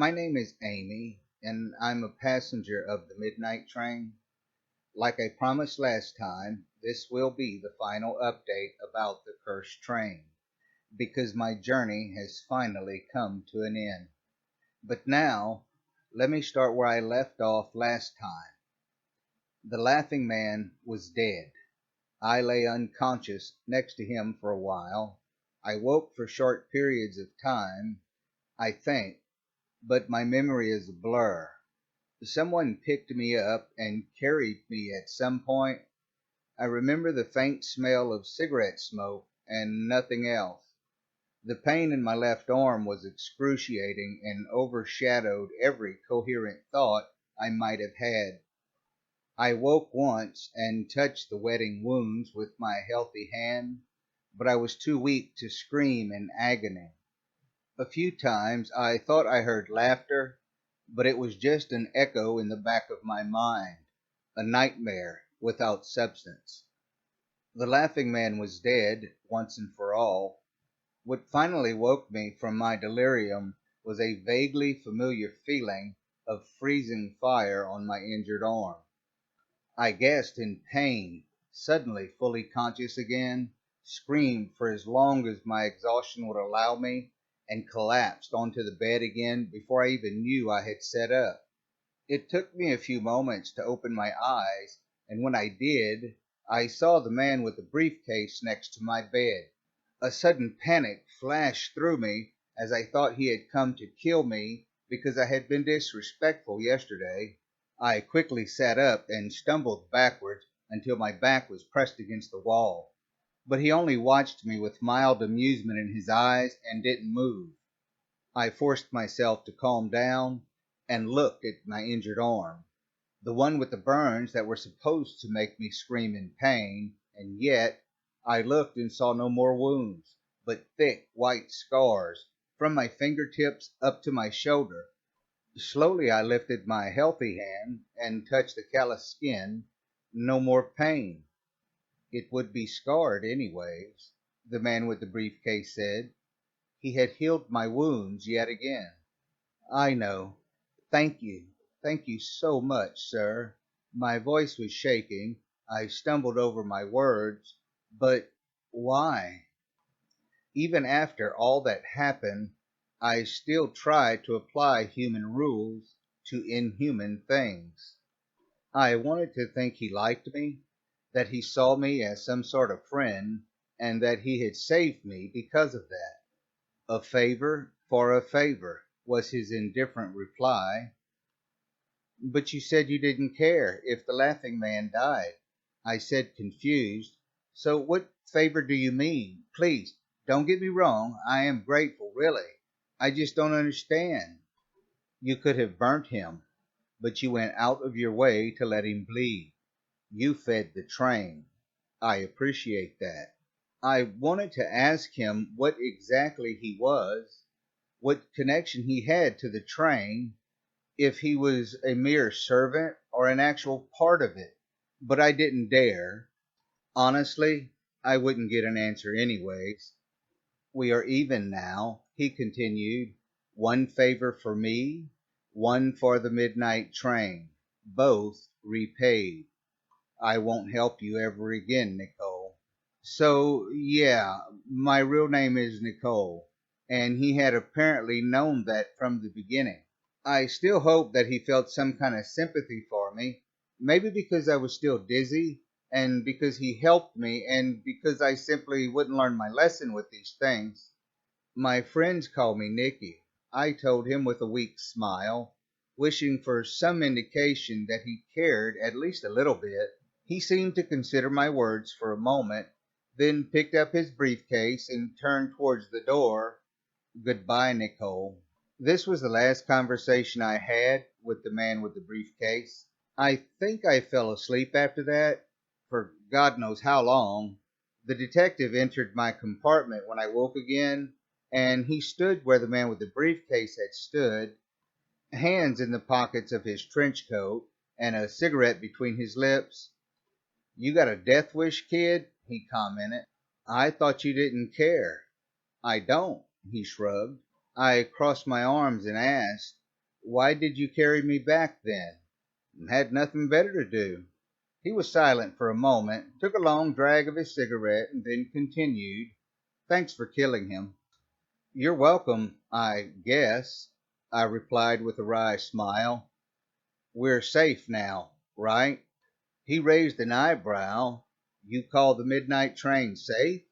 My name is Amy, and I'm a passenger of the midnight train. Like I promised last time, this will be the final update about the cursed train, because my journey has finally come to an end. But now, let me start where I left off last time. The laughing man was dead. I lay unconscious next to him for a while. I woke for short periods of time, I think, but my memory is a blur. Someone picked me up and carried me at some point. I remember the faint smell of cigarette smoke and nothing else. The pain in my left arm was excruciating and overshadowed every coherent thought I might have had. I woke once and touched the wetting wounds with my healthy hand, but I was too weak to scream in agony. A few times I thought I heard laughter, but it was just an echo in the back of my mind, a nightmare without substance. The laughing man was dead once and for all. What finally woke me from my delirium was a vaguely familiar feeling of freezing fire on my injured arm. I gasped in pain, suddenly fully conscious again, screamed for as long as my exhaustion would allow me, and collapsed onto the bed again before I even knew I had sat up. It took me a few moments to open my eyes, and when I did, I saw the man with the briefcase next to my bed. A sudden panic flashed through me as I thought he had come to kill me because I had been disrespectful yesterday. I quickly sat up and stumbled backwards until my back was pressed against the wall. But he only watched me with mild amusement in his eyes and didn't move. I forced myself to calm down and looked at my injured arm, the one with the burns that were supposed to make me scream in pain, and yet I looked and saw no more wounds, but thick white scars from my fingertips up to my shoulder. Slowly I lifted my healthy hand and touched the callous skin. No more pain. It would be scarred anyways, the man with the briefcase said. He had healed my wounds yet again. I know. Thank you. Thank you so much, sir. My voice was shaking. I stumbled over my words. But why? Even after all that happened, I still tried to apply human rules to inhuman things. I wanted to think he liked me, that he saw me as some sort of friend, and that he had saved me because of that. A favor for a favor, was his indifferent reply. But you said you didn't care if the laughing man died, I said, confused. So what favor do you mean? Please, don't get me wrong. I am grateful, really. I just don't understand. You could have burnt him, but you went out of your way to let him bleed. You fed the train. I appreciate that. I wanted to ask him what exactly he was, what connection he had to the train, if he was a mere servant or an actual part of it, but I didn't dare. Honestly, I wouldn't get an answer anyways. We are even now, he continued. One favor for me, one for the midnight train, both repaid. I won't help you ever again, Nicole. So, yeah, my real name is Nicole, and he had apparently known that from the beginning. I still hoped that he felt some kind of sympathy for me, maybe because I was still dizzy, and because he helped me, and because I simply wouldn't learn my lesson with these things. My friends call me Nicky, I told him with a weak smile, wishing for some indication that he cared at least a little bit. He seemed to consider my words for a moment, then picked up his briefcase and turned towards the door. Goodbye, Nicole. This was the last conversation I had with the man with the briefcase. I think I fell asleep after that, for God knows how long. The detective entered my compartment when I woke again, and he stood where the man with the briefcase had stood, hands in the pockets of his trench coat and a cigarette between his lips. You got a death wish, kid? He commented. I thought you didn't care. I don't, he shrugged. I crossed my arms and asked, Why did you carry me back then? Had nothing better to do. He was silent for a moment, took a long drag of his cigarette, and then continued, Thanks for killing him. You're welcome, I guess, I replied with a wry smile. We're safe now, right? He raised an eyebrow. You call the midnight train safe?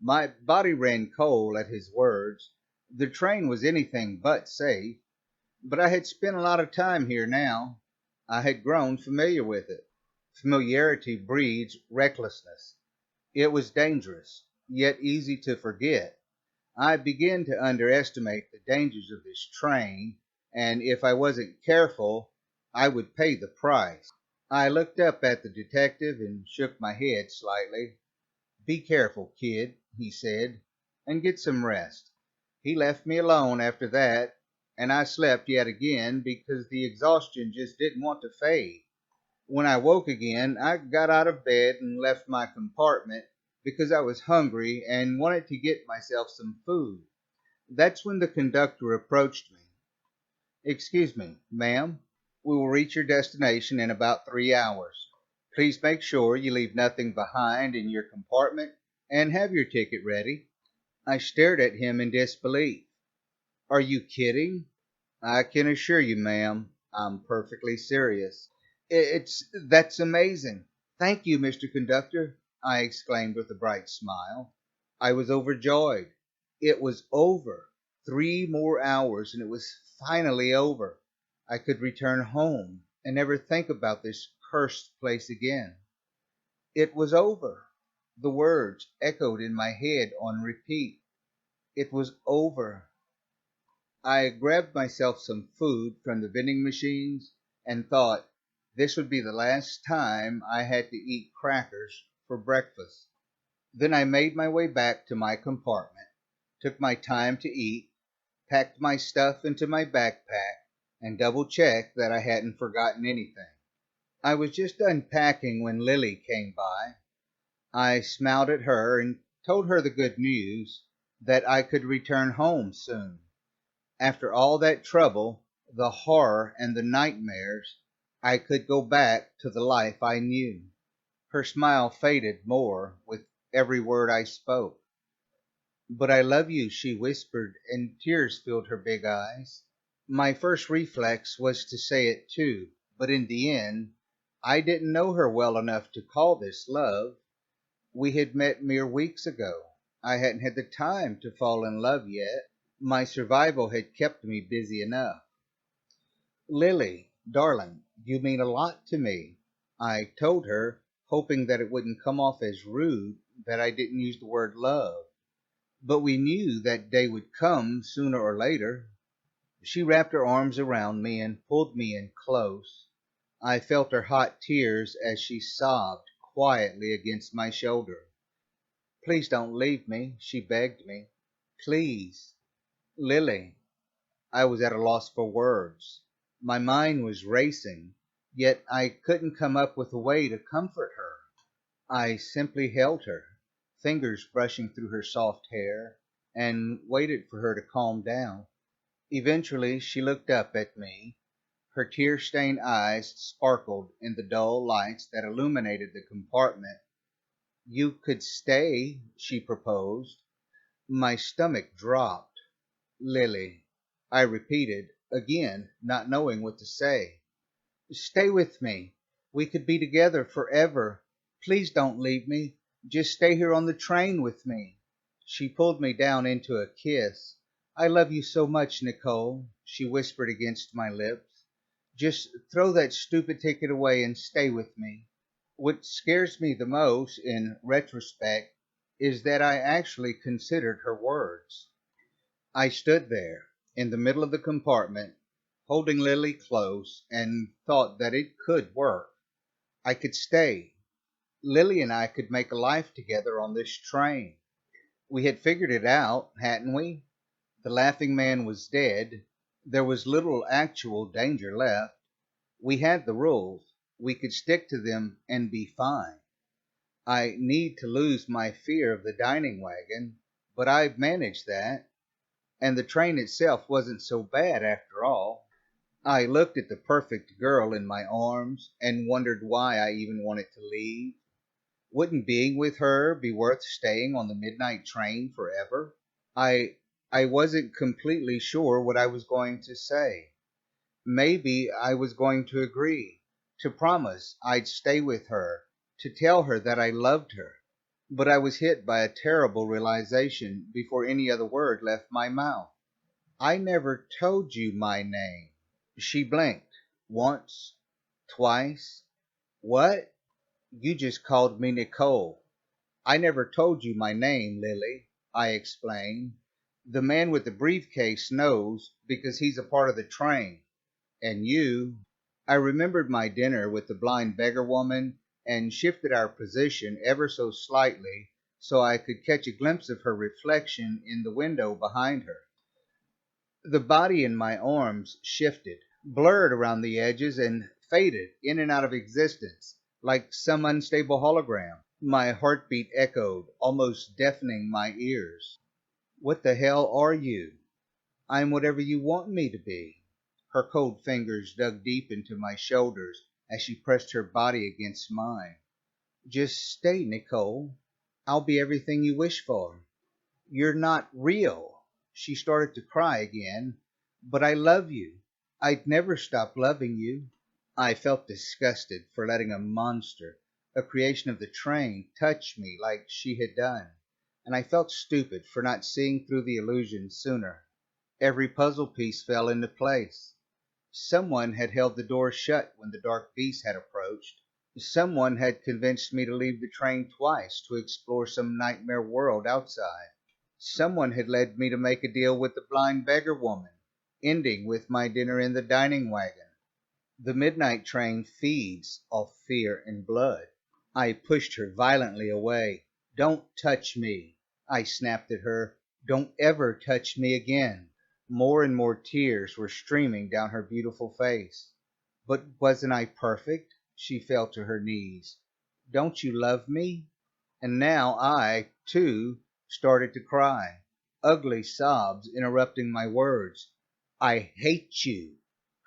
My body ran cold at his words. The train was anything but safe, but I had spent a lot of time here now. I had grown familiar with it. Familiarity breeds recklessness. It was dangerous, yet easy to forget. I began to underestimate the dangers of this train, and if I wasn't careful, I would pay the price. I looked up at the detective and shook my head slightly. Be careful, kid, he said, and get some rest. He left me alone after that, and I slept yet again because the exhaustion just didn't want to fade. When I woke again, I got out of bed and left my compartment because I was hungry and wanted to get myself some food. That's when the conductor approached me. Excuse me, ma'am, we will reach your destination in about 3 hours. Please make sure you leave nothing behind in your compartment and have your ticket ready. I stared at him in disbelief. Are you kidding? I can assure you, ma'am, I'm perfectly serious. That's amazing. Thank you, Mr. Conductor, I exclaimed with a bright smile. I was overjoyed. It was over. 3 more hours, and it was finally over. I could return home and never think about this cursed place again. It was over. The words echoed in my head on repeat. It was over. I grabbed myself some food from the vending machines and thought this would be the last time I had to eat crackers for breakfast. Then I made my way back to my compartment, took my time to eat, packed my stuff into my backpack, and double-checked that I hadn't forgotten anything. I was just unpacking when Lily came by. I smiled at her and told her the good news that I could return home soon. After all that trouble, the horror and the nightmares, I could go back to the life I knew. Her smile faded more with every word I spoke. But I love you, she whispered, and tears filled her big eyes. My first reflex was to say it too, but in the end, I didn't know her well enough to call this love. We had met mere weeks ago. I hadn't had the time to fall in love yet. My survival had kept me busy enough. Lily, darling, you mean a lot to me, I told her, hoping that it wouldn't come off as rude that I didn't use the word love. But we knew that day would come sooner or later. She wrapped her arms around me and pulled me in close. I felt her hot tears as she sobbed quietly against my shoulder. Please don't leave me, she begged me. Please. Lily. I was at a loss for words. My mind was racing, yet I couldn't come up with a way to comfort her. I simply held her, fingers brushing through her soft hair, and waited for her to calm down. Eventually she looked up at me. Her tear-stained eyes sparkled in the dull lights that illuminated the compartment. You could stay, she proposed. My stomach dropped. Lily, I repeated, again, not knowing what to say. Stay with me. We could be together forever. Please don't leave me. Just stay here on the train with me. She pulled me down into a kiss. I love you so much, Nicole, she whispered against my lips. Just throw that stupid ticket away and stay with me. What scares me the most, in retrospect, is that I actually considered her words. I stood there, in the middle of the compartment, holding Lily close, and thought that it could work. I could stay. Lily and I could make a life together on this train. We had figured it out, hadn't we? The laughing man was dead. There was little actual danger left. We had the rules. We could stick to them and be fine. I need to lose my fear of the dining wagon, but I've managed that. And the train itself wasn't so bad after all. I looked at the perfect girl in my arms and wondered why I even wanted to leave. Wouldn't being with her be worth staying on the midnight train forever? I I wasn't completely sure what I was going to say. Maybe I was going to agree, to promise I'd stay with her, to tell her that I loved her. But I was hit by a terrible realization before any other word left my mouth. I never told you my name. She blinked. Once, twice. What? You just called me Nicole. I never told you my name, Lily, I explained. The man with the briefcase knows because he's a part of the train. And you. I remembered my dinner with the blind beggar woman and shifted our position ever so slightly so I could catch a glimpse of her reflection in the window behind her. The body in my arms shifted, blurred around the edges, and faded in and out of existence like some unstable hologram. My heartbeat echoed, almost deafening my ears. What the hell are you? I'm whatever you want me to be. Her cold fingers dug deep into my shoulders as she pressed her body against mine. Just stay, Nicole. I'll be everything you wish for. You're not real. She started to cry again. But I love you. I'd never stop loving you. I felt disgusted for letting a monster, a creation of the train, touch me like she had done, and I felt stupid for not seeing through the illusion sooner. Every puzzle piece fell into place. Someone had held the door shut when the dark beast had approached. Someone had convinced me to leave the train twice to explore some nightmare world outside. Someone had led me to make a deal with the blind beggar woman, ending with my dinner in the dining wagon. The midnight train feeds off fear and blood. I pushed her violently away. Don't touch me, I snapped at her. Don't ever touch me again. More and more tears were streaming down her beautiful face. But wasn't I perfect? She fell to her knees. Don't you love me? And now I, too, started to cry, ugly sobs interrupting my words. I hate you.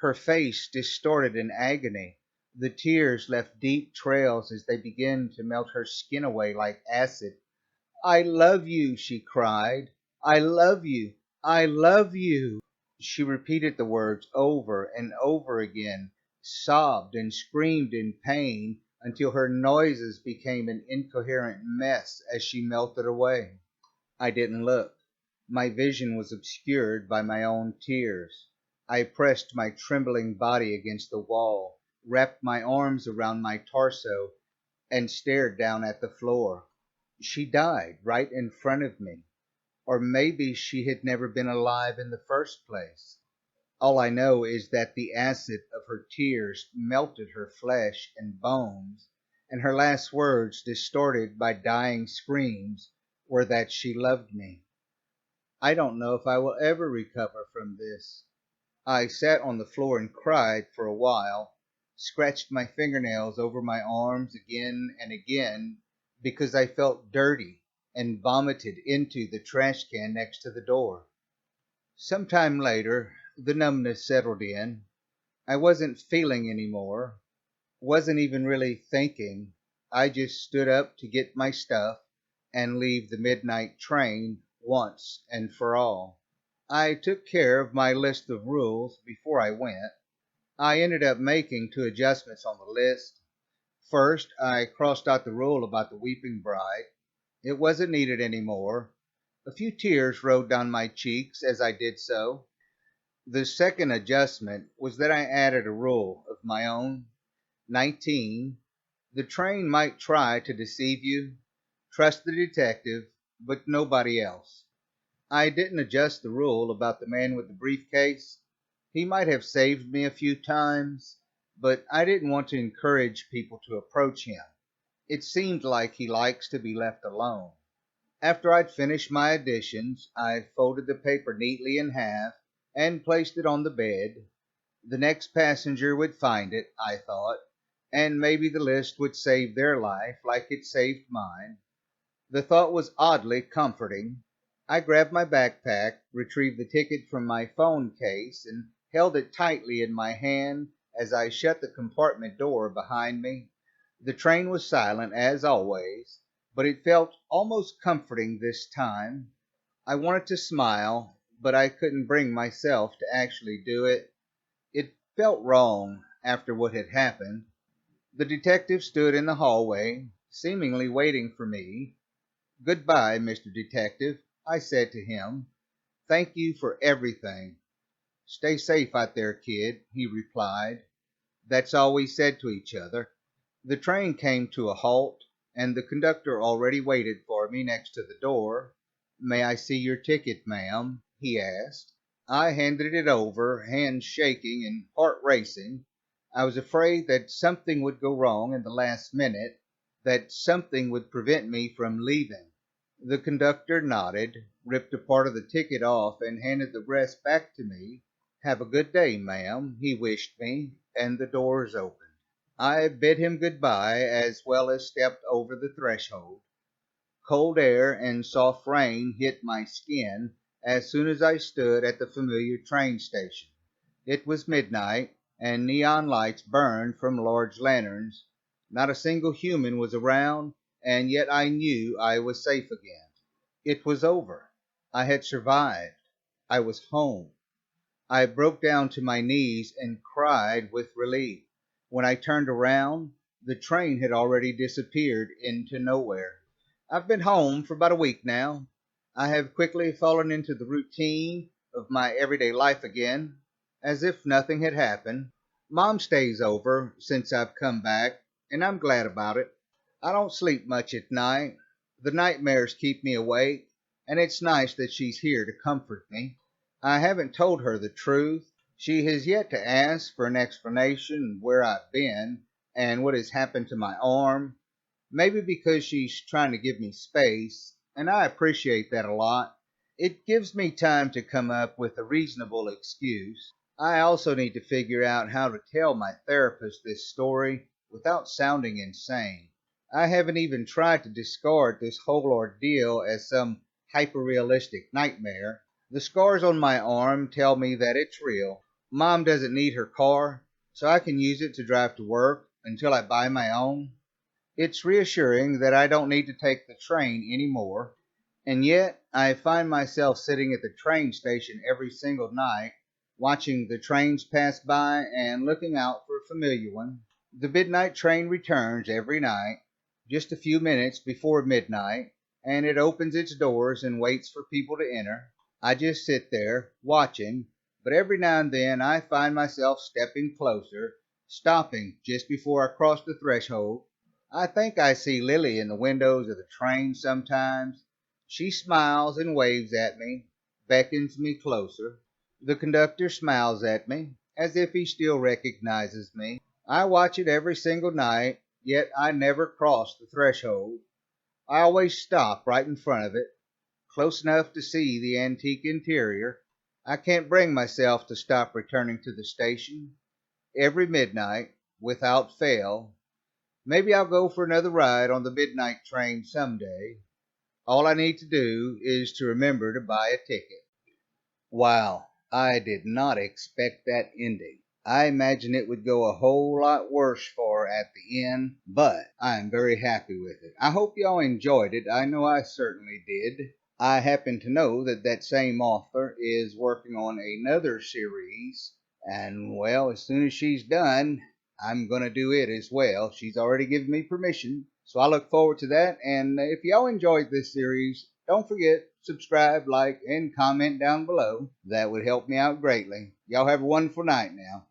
Her face distorted in agony. The tears left deep trails as they began to melt her skin away like acid. I love you, she cried. I love you. I love you. She repeated the words over and over again, sobbed and screamed in pain until her noises became an incoherent mess as she melted away. I didn't look. My vision was obscured by my own tears. I pressed my trembling body against the wall, wrapped my arms around my torso, and stared down at the floor. She died right in front of me. Or maybe she had never been alive in the first place. All I know is that the acid of her tears melted her flesh and bones, and her last words, distorted by dying screams, were that she loved me. I don't know if I will ever recover from this. I sat on the floor and cried for a while, scratched my fingernails over my arms again and again because I felt dirty and vomited into the trash can next to the door. Some time later, the numbness settled in. I wasn't feeling anymore, wasn't even really thinking. I just stood up to get my stuff and leave the midnight train once and for all. I took care of my list of rules before I went. I ended up making two adjustments on the list. First, I crossed out the rule about the weeping bride. It wasn't needed anymore. A few tears rolled down my cheeks as I did so. The second adjustment was that I added a rule of my own. 19. The train might try to deceive you. Trust the detective, but nobody else. I didn't adjust the rule about the man with the briefcase. He might have saved me a few times, but I didn't want to encourage people to approach him. It seemed like he likes to be left alone. After I'd finished my additions, I folded the paper neatly in half and placed it on the bed. The next passenger would find it, I thought, and maybe the list would save their life like it saved mine. The thought was oddly comforting. I grabbed my backpack, retrieved the ticket from my phone case, and held it tightly in my hand as I shut the compartment door behind me. The train was silent as always, but it felt almost comforting this time. I wanted to smile, but I couldn't bring myself to actually do it. It felt wrong after what had happened. The detective stood in the hallway, seemingly waiting for me. "Goodbye, Mr. Detective," I said to him. "Thank you for everything." "Stay safe out there, kid," he replied. That's all we said to each other. The train came to a halt, and the conductor already waited for me next to the door. "May I see your ticket, ma'am?" he asked. I handed it over, hands shaking and heart racing. I was afraid that something would go wrong in the last minute, that something would prevent me from leaving. The conductor nodded, ripped a part of the ticket off, and handed the rest back to me. "Have a good day, ma'am," he wished me, and the doors opened. I bid him goodbye as well as stepped over the threshold. Cold air and soft rain hit my skin as soon as I stood at the familiar train station. It was midnight, and neon lights burned from large lanterns. Not a single human was around, and yet I knew I was safe again. It was over. I had survived. I was home. I broke down to my knees and cried with relief. When I turned around, the train had already disappeared into nowhere. I've been home for about a week now. I have quickly fallen into the routine of my everyday life again, as if nothing had happened. Mom stays over since I've come back, and I'm glad about it. I don't sleep much at night. The nightmares keep me awake, and it's nice that she's here to comfort me. I haven't told her the truth. She has yet to ask for an explanation of where I've been and what has happened to my arm. Maybe because she's trying to give me space, and I appreciate that a lot. It gives me time to come up with a reasonable excuse. I also need to figure out how to tell my therapist this story without sounding insane. I haven't even tried to discard this whole ordeal as some hyper-realistic nightmare. The scars on my arm tell me that it's real. Mom doesn't need her car, so I can use it to drive to work until I buy my own. It's reassuring that I don't need to take the train anymore, and yet I find myself sitting at the train station every single night, watching the trains pass by and looking out for a familiar one. The midnight train returns every night, just a few minutes before midnight, and it opens its doors and waits for people to enter. I just sit there, watching, but every now and then I find myself stepping closer, stopping just before I cross the threshold. I think I see Lily in the windows of the train sometimes. She smiles and waves at me, beckons me closer. The conductor smiles at me, as if he still recognizes me. I watch it every single night, yet I never cross the threshold. I always stop right in front of it, close enough to see the antique interior. I can't bring myself to stop returning to the station. Every midnight, without fail. Maybe I'll go for another ride on the midnight train someday. All I need to do is to remember to buy a ticket. Wow, I did not expect that ending. I imagined it would go a whole lot worse for her at the end, but I am very happy with it. I hope y'all enjoyed it. I know I certainly did. I happen to know that that same author is working on another series, and well, as soon as she's done, I'm going to do it as well. She's already given me permission, so I look forward to that. And if y'all enjoyed this series, don't forget, subscribe, like, and comment down below. That would help me out greatly. Y'all have a wonderful night now.